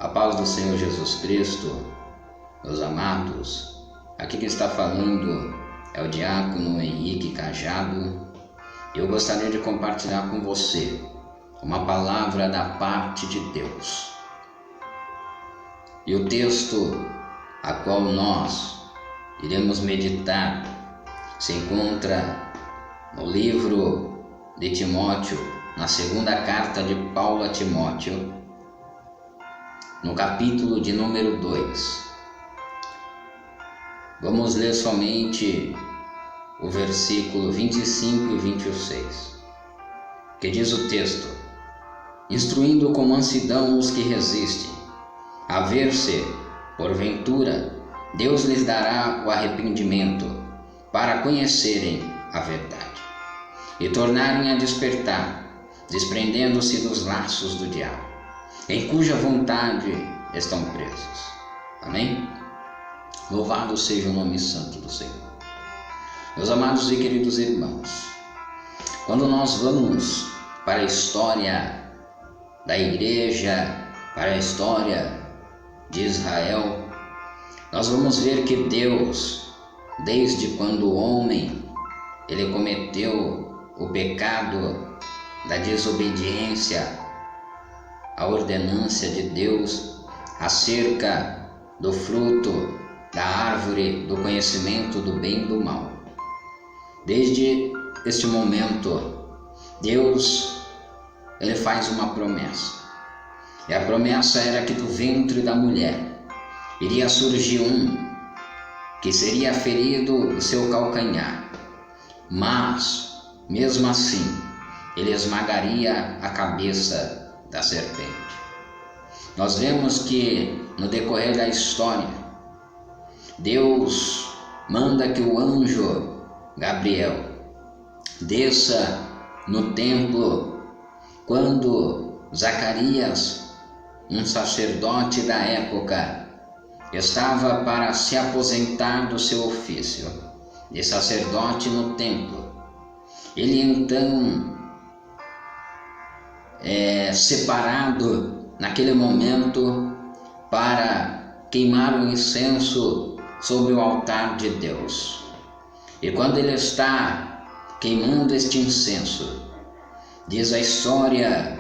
A paz do Senhor Jesus Cristo, meus amados. Aqui quem está falando é o diácono Henrique Cajado. Eu gostaria de compartilhar com você uma palavra da parte de Deus. E o texto a qual nós iremos meditar se encontra no livro de Timóteo, na segunda carta de Paulo a Timóteo, no capítulo de número 2. Vamos ler somente o versículo 25 e 26, que diz o texto: instruindo com mansidão os que resistem, a ver-se, porventura, Deus lhes dará o arrependimento, para conhecerem a verdade, e tornarem a despertar, desprendendo-se dos laços do diabo, em cuja vontade estão presos. Amém? Louvado seja o nome santo do Senhor. Meus amados e queridos irmãos, quando nós vamos para a história da igreja, para a história de Israel, nós vamos ver que Deus, desde quando o homem ele cometeu o pecado da desobediência à ordenância de Deus acerca do fruto da árvore do conhecimento do bem e do mal, desde este momento Deus ele faz uma promessa, e a promessa era que do ventre da mulher iria surgir um que seria ferido o seu calcanhar, mas mesmo assim ele esmagaria a cabeça da serpente. Nós vemos que no decorrer da história Deus manda que o anjo Gabriel desça no templo quando Zacarias, um sacerdote da época, estava para se aposentar do seu ofício de sacerdote no templo. Ele então separado naquele momento para queimar o incenso sobre o altar de Deus. E quando ele está queimando este incenso, diz a história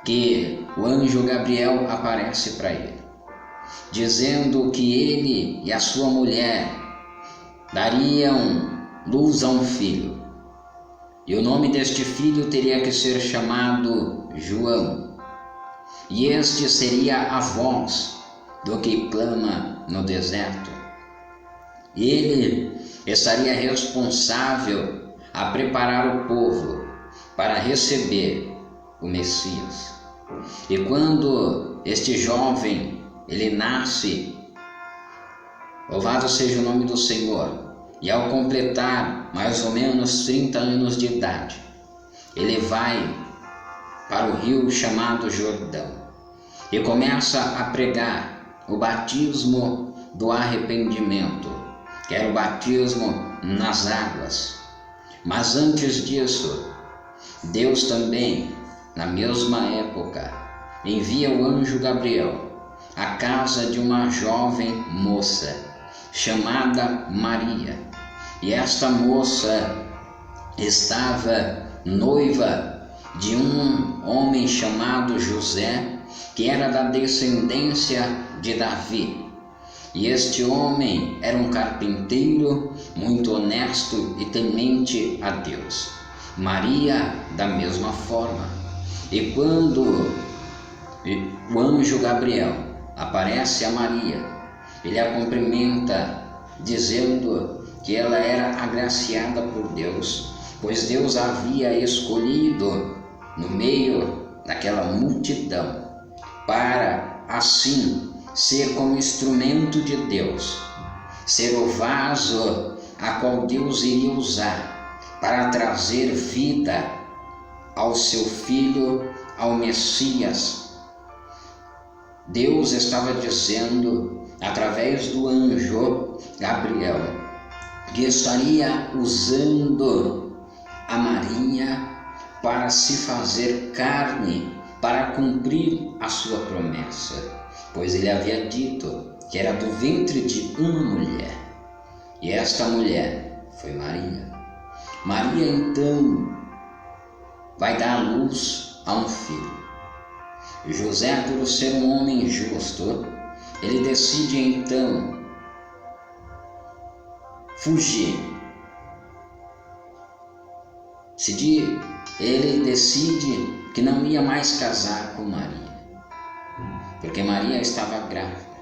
que o anjo Gabriel aparece para ele, dizendo que ele e a sua mulher dariam luz a um filho, e o nome deste filho teria que ser chamado João, e este seria a voz do que clama no deserto. Ele estaria responsável a preparar o povo para receber o Messias. E quando este jovem ele nasce, louvado seja o nome do Senhor, e ao completar mais ou menos 30 anos de idade, ele vai para o rio chamado Jordão e começa a pregar o batismo do arrependimento, que era o batismo nas águas. Mas antes disso, Deus também, na mesma época, envia o anjo Gabriel à casa de uma jovem moça chamada Maria. E esta moça estava noiva de um homem chamado José, que era da descendência de Davi. E este homem era um carpinteiro muito honesto e temente a Deus. Maria, da mesma forma. E quando o anjo Gabriel aparece a Maria, ele a cumprimenta, dizendo que ela era agraciada por Deus, pois Deus a havia escolhido no meio daquela multidão para assim ser como instrumento de Deus, ser o vaso a qual Deus iria usar para trazer vida ao seu filho, ao Messias. Deus estava dizendo através do anjo Gabriel que estaria usando a Maria para se fazer carne, para cumprir a sua promessa, pois ele havia dito que era do ventre de uma mulher. E esta mulher foi Maria. Maria então vai dar à luz a um filho. José, por ser um homem justo, ele decide então fugir. Ele decide que não ia mais casar com Maria, porque Maria estava grávida.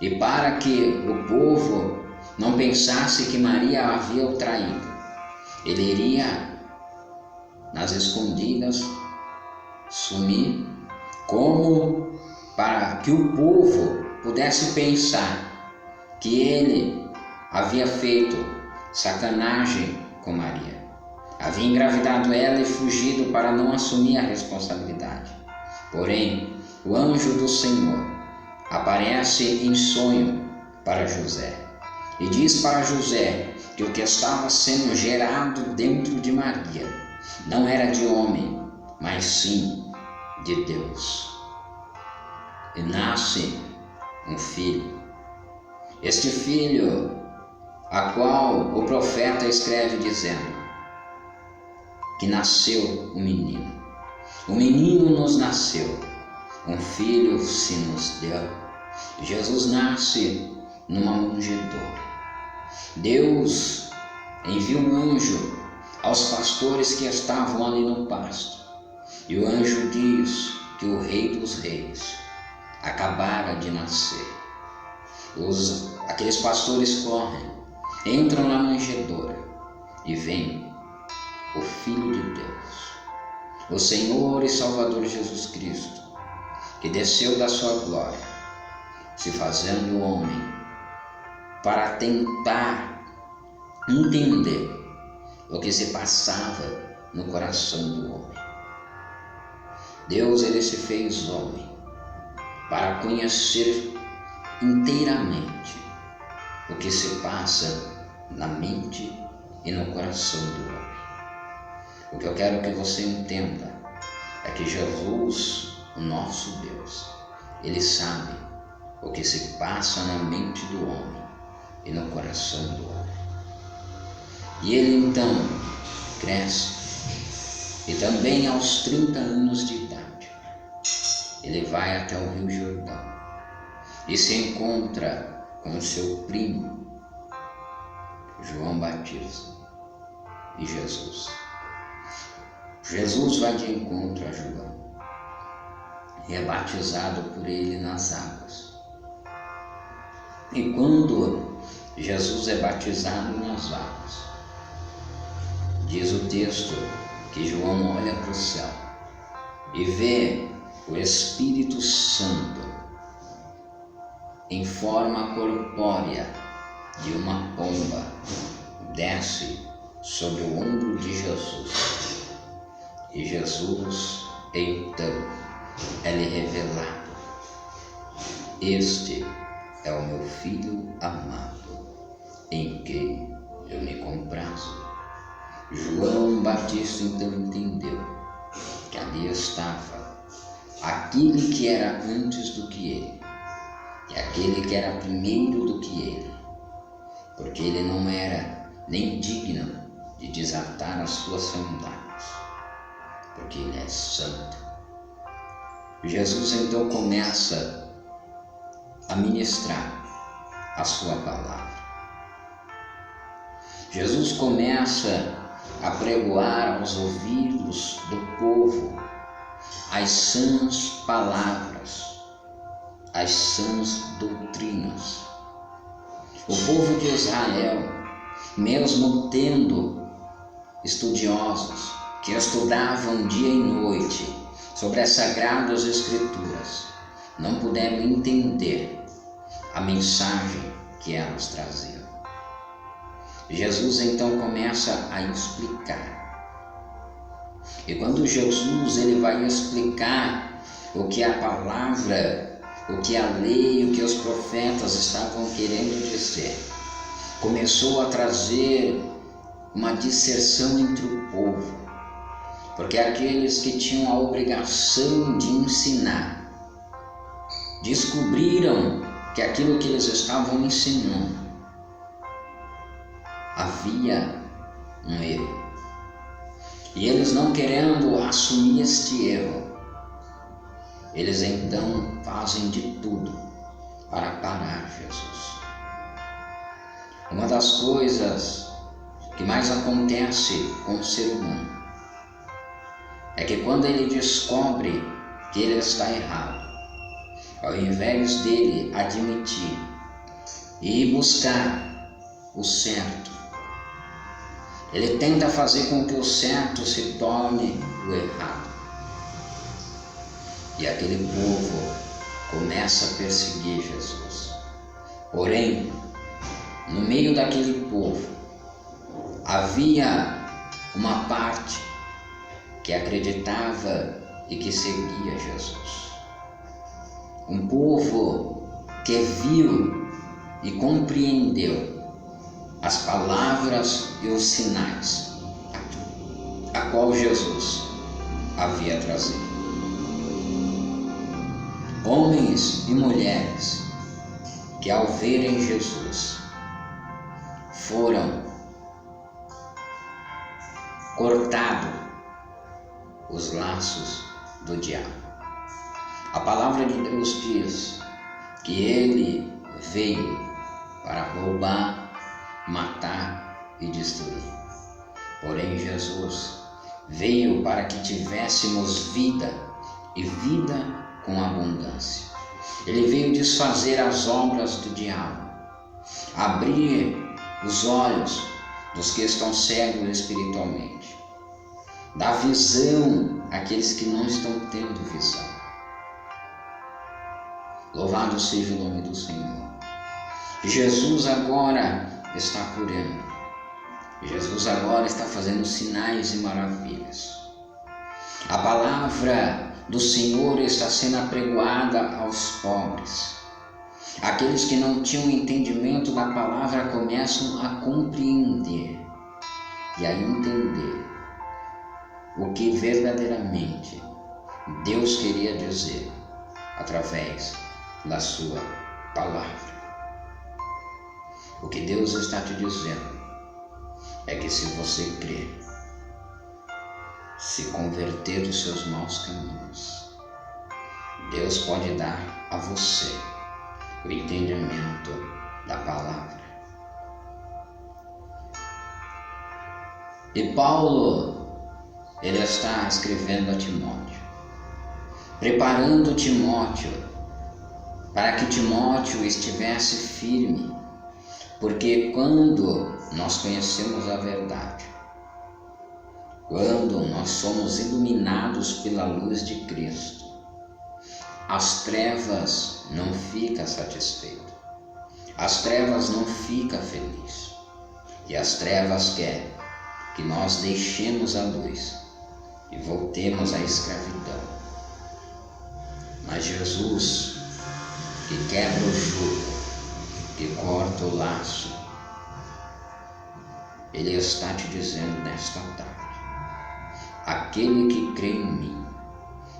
E para que o povo não pensasse que Maria havia o traído, ele iria nas escondidas sumir, como para que o povo pudesse pensar que ele havia feito sacanagem com Maria, havia engravidado ela e fugido para não assumir a responsabilidade. Porém, o anjo do Senhor aparece em sonho para José e diz para José que o que estava sendo gerado dentro de Maria não era de homem, mas sim de Deus. E nasce um filho. Este filho, a qual o profeta escreve dizendo que nasceu um menino. Um menino nos nasceu, um filho se nos deu. Jesus nasce numa manjedoura. Deus envia um anjo aos pastores que estavam ali no pasto. E o anjo diz que o Rei dos Reis acabara de nascer. Aqueles pastores correm, entram na manjedoura e veem o Filho de Deus, o Senhor e Salvador Jesus Cristo, que desceu da sua glória, se fazendo homem, para tentar entender o que se passava no coração do homem. Deus, ele se fez homem para conhecer inteiramente o que se passa na mente e no coração do homem. O que eu quero que você entenda é que Jesus, o nosso Deus, ele sabe o que se passa na mente do homem e no coração do homem. E ele então cresce, e também aos 30 anos de idade, ele vai até o Rio Jordão e se encontra com seu primo, João Batista, e Jesus. Jesus vai de encontro a João e é batizado por ele nas águas. E quando Jesus é batizado nas águas, diz o texto que João olha para o céu e vê o Espírito Santo em forma corpórea de uma pomba, desce sobre o ombro de Jesus. E Jesus, então, é-lhe revelado: este é o meu Filho amado, em quem eu me comprazo. João Batista então entendeu que ali estava aquele que era antes do que ele, e aquele que era primeiro do que ele, porque ele não era nem digno de desatar as suas sandálias, porque ele é santo. Jesus então começa a ministrar a sua palavra. Jesus começa a pregoar aos ouvidos do povo as sãs palavras, as sãs doutrinas. O povo de Israel, mesmo tendo estudiosos que estudavam dia e noite sobre as Sagradas Escrituras, não puderam entender a mensagem que elas traziam. Jesus então começa a explicar. E quando Jesus ele vai explicar o que a palavra, o que a lei, o que os profetas estavam querendo dizer, começou a trazer uma disserção entre o povo. porque aqueles que tinham a obrigação de ensinar descobriram que aquilo que eles estavam ensinando havia um erro. E eles, não querendo assumir este erro, eles então fazem de tudo para parar Jesus. Uma das coisas que mais acontece com o ser humano é que quando ele descobre que ele está errado, ao invés dele admitir e ir buscar o certo, ele tenta fazer com que o certo se torne o errado. E aquele povo começa a perseguir Jesus. Porém, no meio daquele povo, havia uma parte que acreditava e que seguia Jesus. Um povo que viu e compreendeu as palavras e os sinais a qual Jesus havia trazido. Homens e mulheres que, ao verem Jesus, foram cortados os laços do diabo. A palavra de Deus diz que ele veio para roubar, matar e destruir. Porém, Jesus veio para que tivéssemos vida e vida com abundância. Ele veio desfazer as obras do diabo, abrir os olhos dos que estão cegos espiritualmente, dar visão àqueles que não estão tendo visão. Louvado seja o nome do Senhor. Jesus agora está curando. Jesus agora está fazendo sinais e maravilhas. A palavra do Senhor está sendo apregoada aos pobres. Aqueles que não tinham entendimento da palavra começam a compreender e a entender o que verdadeiramente Deus queria dizer através da sua palavra. O que Deus está te dizendo é que, se você crer, se converter dos seus maus caminhos, Deus pode dar a você o entendimento da palavra. E Paulo, ele está escrevendo a Timóteo, preparando Timóteo para que Timóteo estivesse firme, porque quando nós conhecemos a verdade, quando nós somos iluminados pela luz de Cristo, as trevas não ficam satisfeitas, as trevas não ficam felizes, e as trevas querem que nós deixemos a luz e voltemos à escravidão. Mas Jesus, que quebra o jugo, que corta o laço, Ele está te dizendo nesta tarde: aquele que crê em mim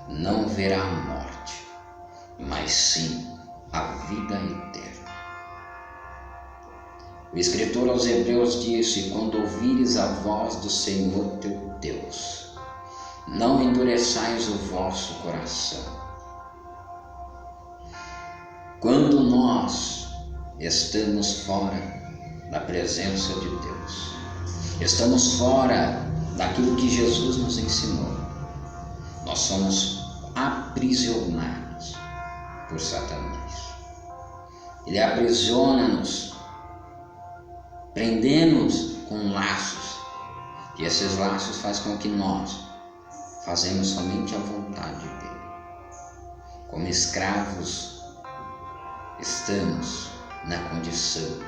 não verá a morte, mas sim a vida eterna. O escritor aos Hebreus disse: quando ouvires a voz do Senhor teu Deus, não endureçais o vosso coração. Quando nós estamos fora da presença de Deus, estamos fora daquilo que Jesus nos ensinou, nós somos aprisionados por Satanás. Ele aprisiona-nos, prendendo-nos com laços, e esses laços fazem com que nós fazemos somente a vontade dele. Como escravos, estamos na condição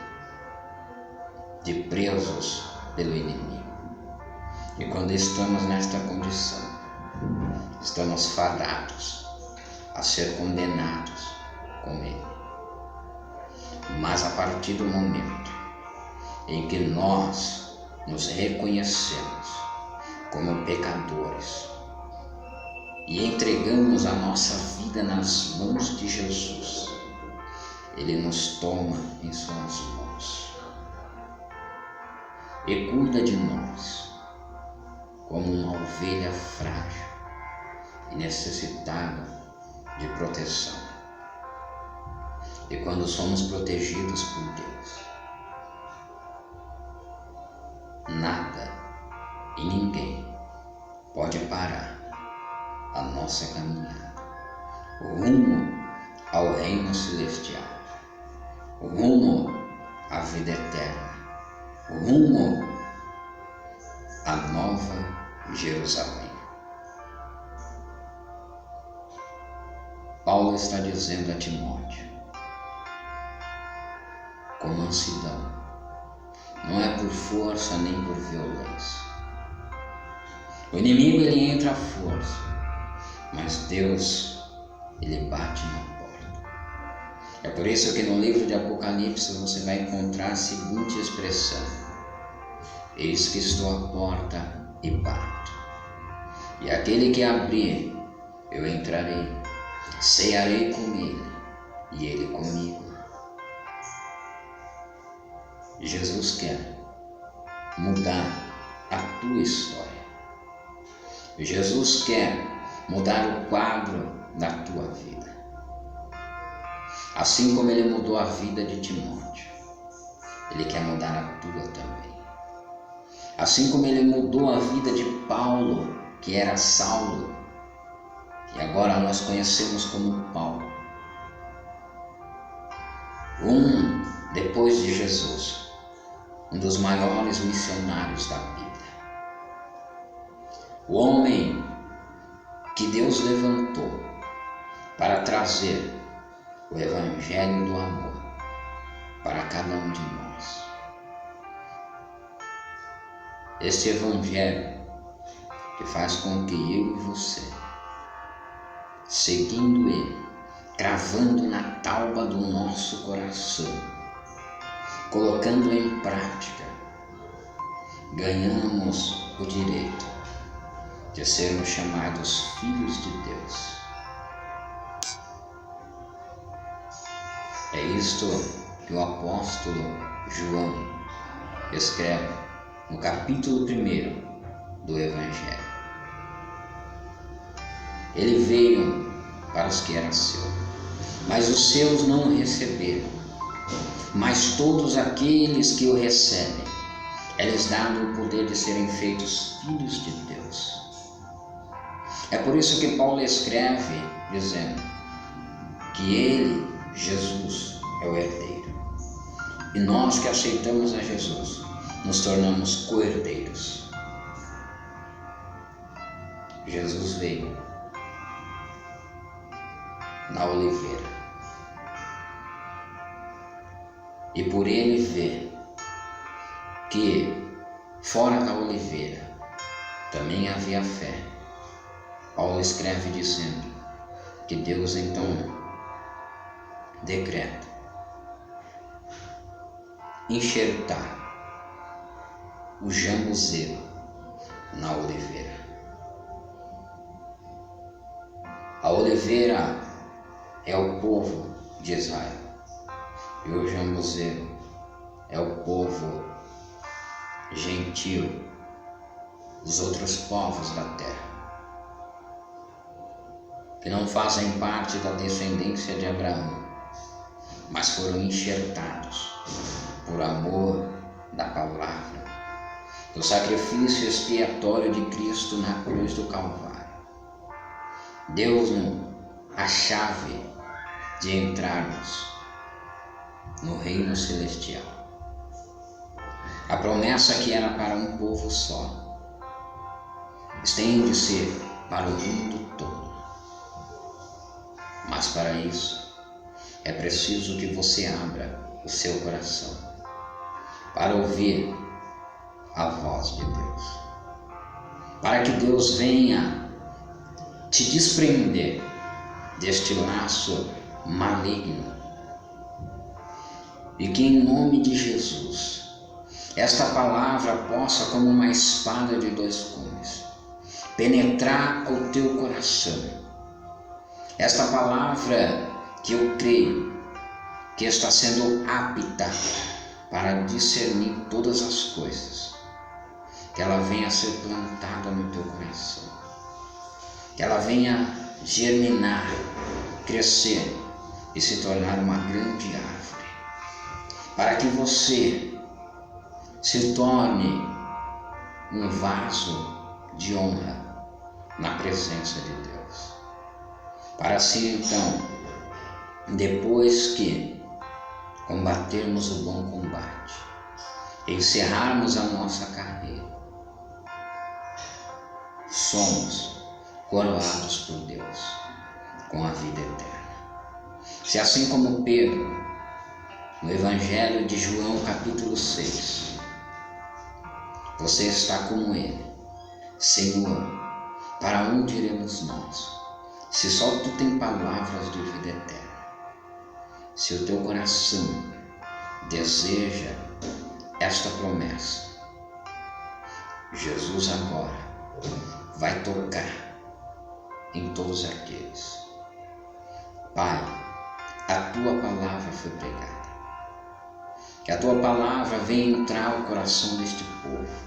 de presos pelo inimigo. E quando estamos nesta condição, estamos fadados a ser condenados com ele. Mas a partir do momento em que nós nos reconhecemos como pecadores e entregamos a nossa vida nas mãos de Jesus, Ele nos toma em suas mãos e cuida de nós como uma ovelha frágil e necessitada de proteção. E quando somos protegidos por Deus, nada e ninguém pode parar a nossa caminhada rumo ao reino celestial, rumo à vida eterna, rumo à nova Jerusalém. Paulo está dizendo a Timóteo, com mansidão, não é por força nem por violência. O inimigo ele entra à força, mas Deus ele bate na porta. É por isso que no livro de Apocalipse você vai encontrar a seguinte expressão: eis que estou à porta e bato, e aquele que abrir, eu entrarei, cearei com ele e ele comigo. Jesus quer mudar a tua história. Jesus quer mudar o quadro da tua vida. Assim como Ele mudou a vida de Timóteo, Ele quer mudar a tua também. Assim como Ele mudou a vida de Paulo, que era Saulo, e agora nós conhecemos como Paulo. Depois de Jesus, um dos maiores missionários da Bíblia. O homem que Deus levantou para trazer o Evangelho do amor para cada um de nós. Este Evangelho que faz com que eu e você, seguindo ele, cravando na tauba do nosso coração, colocando em prática, ganhamos o direito de sermos chamados filhos de Deus. É isto que o apóstolo João escreve no capítulo 1 do Evangelho. Ele veio para os que eram seus, mas os seus não o receberam. Mas todos aqueles que o recebem, é-lhes dado o poder de serem feitos filhos de Deus. É por isso que Paulo escreve dizendo que ele, Jesus, é o herdeiro. E nós que aceitamos a Jesus, nos tornamos co-herdeiros. Jesus veio na oliveira. E por ele ver que fora da oliveira também havia fé, Paulo escreve dizendo que Deus então decreta enxertar o jambuzeiro na oliveira. A oliveira é o povo de Israel e o jambuzeiro é o povo gentil, os outros povos da terra, que não fazem parte da descendência de Abraão, mas foram enxertados por amor da palavra, do sacrifício expiatório de Cristo na cruz do Calvário. Deu-nos a chave de entrarmos no reino celestial. A promessa que era para um povo só estende-se para o mundo todo. Mas para isso é preciso que você abra o seu coração para ouvir a voz de Deus, para que Deus venha te desprender deste laço maligno e que em nome de Jesus esta palavra possa, como uma espada de dois gumes, penetrar o teu coração. Esta palavra que eu creio que está sendo apta para discernir todas as coisas, que ela venha a ser plantada no teu coração, que ela venha germinar, crescer e se tornar uma grande árvore, para que você se torne um vaso de honra na presença de Deus. Para assim então, depois que combatermos o bom combate, encerrarmos a nossa carreira, somos coroados por Deus com a vida eterna. Se assim como Pedro, no Evangelho de João capítulo 6, você está como ele: Senhor, para onde iremos nós, se só tu tem palavras de vida eterna? Se o teu coração deseja esta promessa, Jesus agora vai tocar em todos aqueles. Pai, a tua palavra foi pregada. Que a tua palavra venha entrar no coração deste povo.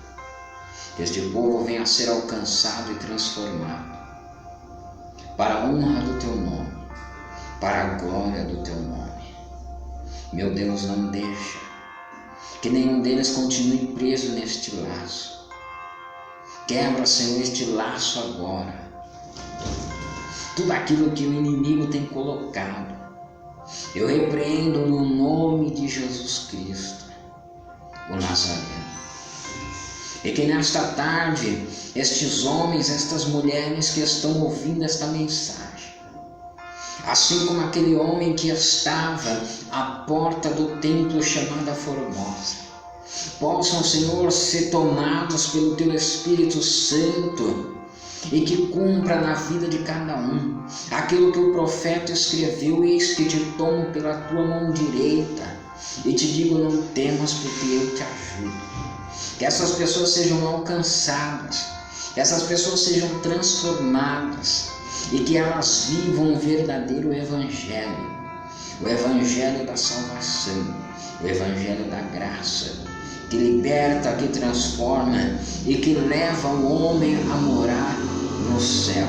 Que este povo venha a ser alcançado e transformado para a honra do teu nome, para a glória do teu nome. Meu Deus, não deixa que nenhum deles continue preso neste laço. Quebra, Senhor, este laço agora. Tudo aquilo que o inimigo tem colocado, eu repreendo no nome de Jesus Cristo, o Nazareno. E que nesta tarde, estes homens, estas mulheres que estão ouvindo esta mensagem, assim como aquele homem que estava à porta do templo chamada Formosa, possam, Senhor, ser tomados pelo teu Espírito Santo e que cumpra na vida de cada um aquilo que o profeta escreveu: eis que te tomo pela tua mão direita e te digo, não temas, porque eu te ajudo. Que essas pessoas sejam alcançadas, que essas pessoas sejam transformadas e que elas vivam o verdadeiro Evangelho, o Evangelho da salvação, o Evangelho da graça, que liberta, que transforma e que leva o homem a morar no céu.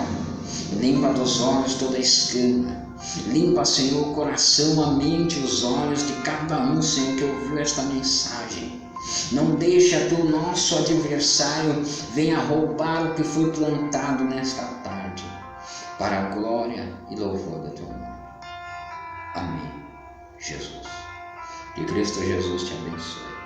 Limpa dos olhos toda escama, limpa, Senhor, o coração, a mente, os olhos de cada um, Senhor, que ouviu esta mensagem. Não deixa que o nosso adversário venha roubar o que foi plantado nesta tarde, para a glória e louvor do teu nome. Amém, Jesus. Que Cristo Jesus te abençoe.